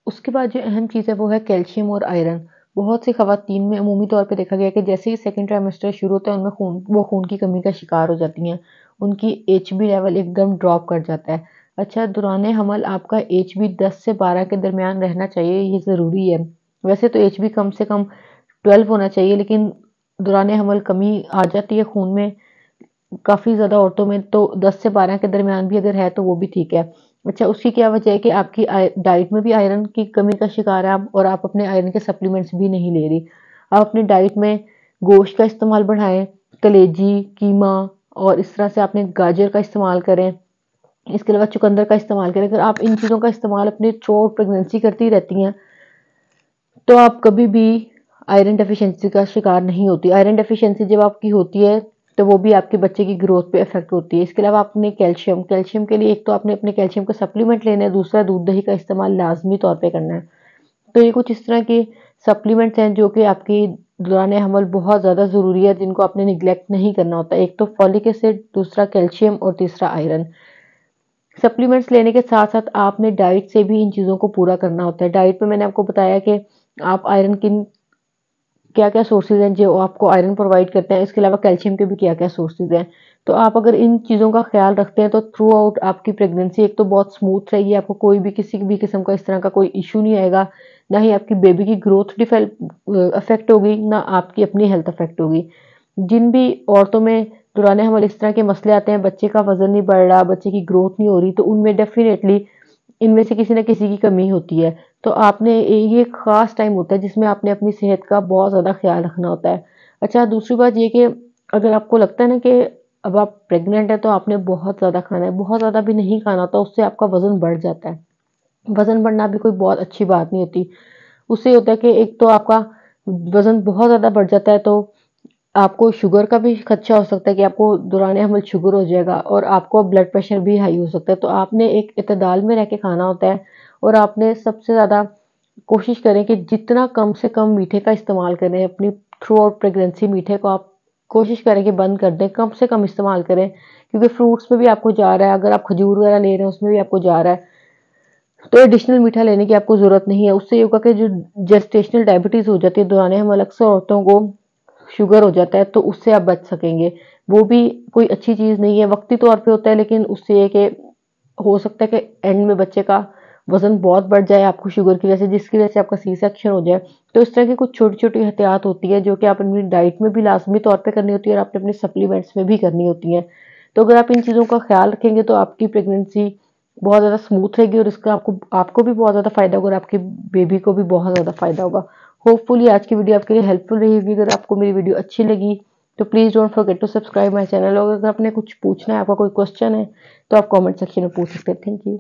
उसके बाद जो अहम चीज़ है वो है कैल्शियम और आयरन। बहुत सी ख़वातीन में अमूमी तौर पे देखा गया कि जैसे ही सेकंड ट्राइमेस्टर शुरू होता है उनमें खून की कमी का शिकार हो जाती हैं। उनकी एचबी लेवल एकदम ड्रॉप कर जाता है। अच्छा, दौरान हमल आपका एचबी 10 से 12 के दरमियान रहना चाहिए, ये ज़रूरी है। वैसे तो एचबी कम से कम 12 होना चाहिए, लेकिन दौरान हमल कमी आ जाती है खून में काफ़ी ज़्यादा औरतों में, तो 10 से 12 के दरमियान भी अगर है तो वो भी ठीक है। अच्छा, उसकी क्या वजह है कि आपकी डाइट में भी आयरन की कमी का शिकार है आप, और आप अपने आयरन के सप्लीमेंट्स भी नहीं ले रही। आप अपनी डाइट में गोश्त का इस्तेमाल बढ़ाएं, कलेजी, कीमा, और इस तरह से आपने गाजर का इस्तेमाल करें। इसके अलावा चुकंदर का इस्तेमाल करें। अगर आप इन चीज़ों का इस्तेमाल अपने थ्रू आउट प्रेगनेंसी करती रहती हैं तो आप कभी भी आयरन डेफिशिएंसी का शिकार नहीं होती। आयरन डेफिशिएंसी जब आपकी होती है तो वो भी आपके बच्चे की ग्रोथ पे इफेक्ट होती है। इसके अलावा आपने कैल्शियम के लिए एक तो आपने अपने कैल्शियम का सप्लीमेंट लेना है, दूसरा दूध दही का इस्तेमाल लाजमी तौर पे करना है। तो ये कुछ इस तरह के सप्लीमेंट्स हैं जो कि आपकी दौरान हमल बहुत ज़्यादा ज़रूरी है, जिनको आपने निगलेक्ट नहीं करना होता। एक तो फॉलिक एसिड, दूसरा कैल्शियम और तीसरा आयरन। सप्लीमेंट्स लेने के साथ साथ आपने डाइट से भी इन चीज़ों को पूरा करना होता है। डाइट में मैंने आपको बताया कि आप आयरन किन क्या क्या सोर्सेज हैं जो आपको आयरन प्रोवाइड करते हैं, इसके अलावा कैल्शियम के भी क्या क्या सोर्सेज हैं। तो आप अगर इन चीज़ों का ख्याल रखते हैं तो थ्रू आउट आपकी प्रेगनेंसी एक तो बहुत स्मूथ रहेगी, आपको कोई भी किसी भी किस्म का इस तरह का कोई इशू नहीं आएगा, ना ही आपकी बेबी की ग्रोथ अफेक्ट होगी, ना आपकी अपनी हेल्थ अफेक्ट होगी। जिन भी औरतों में दौरान हमल इस तरह के मसले आते हैं, बच्चे का वजन नहीं बढ़ रहा, बच्चे की ग्रोथ नहीं हो रही, तो उनमें डेफिनेटली इनमें से किसी न किसी की कमी होती है। तो आपने ये एक ख़ास टाइम होता है जिसमें आपने अपनी सेहत का बहुत ज़्यादा ख़्याल रखना होता है। अच्छा, दूसरी बात ये कि अगर आपको लगता है ना कि अब आप प्रेग्नेंट हैं तो आपने बहुत ज़्यादा खाना है, बहुत ज़्यादा भी नहीं खाना होता, उससे आपका वज़न बढ़ जाता है। वज़न बढ़ना भी कोई बहुत अच्छी बात नहीं होती। उससे होता है कि एक तो आपका वज़न बहुत ज़्यादा बढ़ जाता है, तो आपको शुगर का भी खदशा हो सकता है कि आपको दौरान हमल शुगर हो जाएगा, और आपको ब्लड प्रेशर भी हाई हो सकता है। तो आपने एक इतदाल में रह के खाना होता है, और आपने सबसे ज़्यादा कोशिश करें कि जितना कम से कम मीठे का इस्तेमाल करें अपनी थ्रू आउट प्रेगनेंसी। मीठे को आप कोशिश करें कि बंद कर दें, कम से कम इस्तेमाल करें, क्योंकि फ्रूट्स में भी आपको जा रहा है, अगर आप खजूर वगैरह ले रहे हैं उसमें भी आपको जा रहा है, तो एडिशनल मीठा लेने की आपको ज़रूरत नहीं है। उससे ये होगा कि जो जेस्टेशनल डायबिटीज़ हो जाती है दौरान हमल, अक्सर औरतों को शुगर हो जाता है, तो उससे आप बच सकेंगे। वो भी कोई अच्छी चीज़ नहीं है, वक्ती तौर पे होता है, लेकिन उससे ये कि हो सकता है कि एंड में बच्चे का वज़न बहुत बढ़ जाए आपको शुगर की वजह से, जिसकी वजह से आपका सी सेक्शन हो जाए। तो इस तरह की कुछ छोटी-छोटी एहतियात होती है जो कि आप अपनी डाइट में भी लाज़मी तौर पे करनी होती है, और आपने अपने सप्लीमेंट्स में भी करनी होती हैं। तो अगर आप इन चीज़ों का ख़्याल रखेंगे तो आपकी प्रेगनेंसी बहुत ज़्यादा स्मूथ रहेगी, और इसका आपको आपको भी बहुत ज़्यादा फ़ायदा होगा, और आपकी बेबी को भी बहुत ज़्यादा फ़ायदा होगा। होपफुली आज की वीडियो आपके लिए हेल्पफुल रही होगी। अगर आपको मेरी वीडियो अच्छी लगी तो please don't forget to subscribe my channel, और अगर आपने कुछ पूछना है, आपका कोई क्वेश्चन है, तो आप कमेंट सेक्शन में पूछ सकते हैं। Thank you.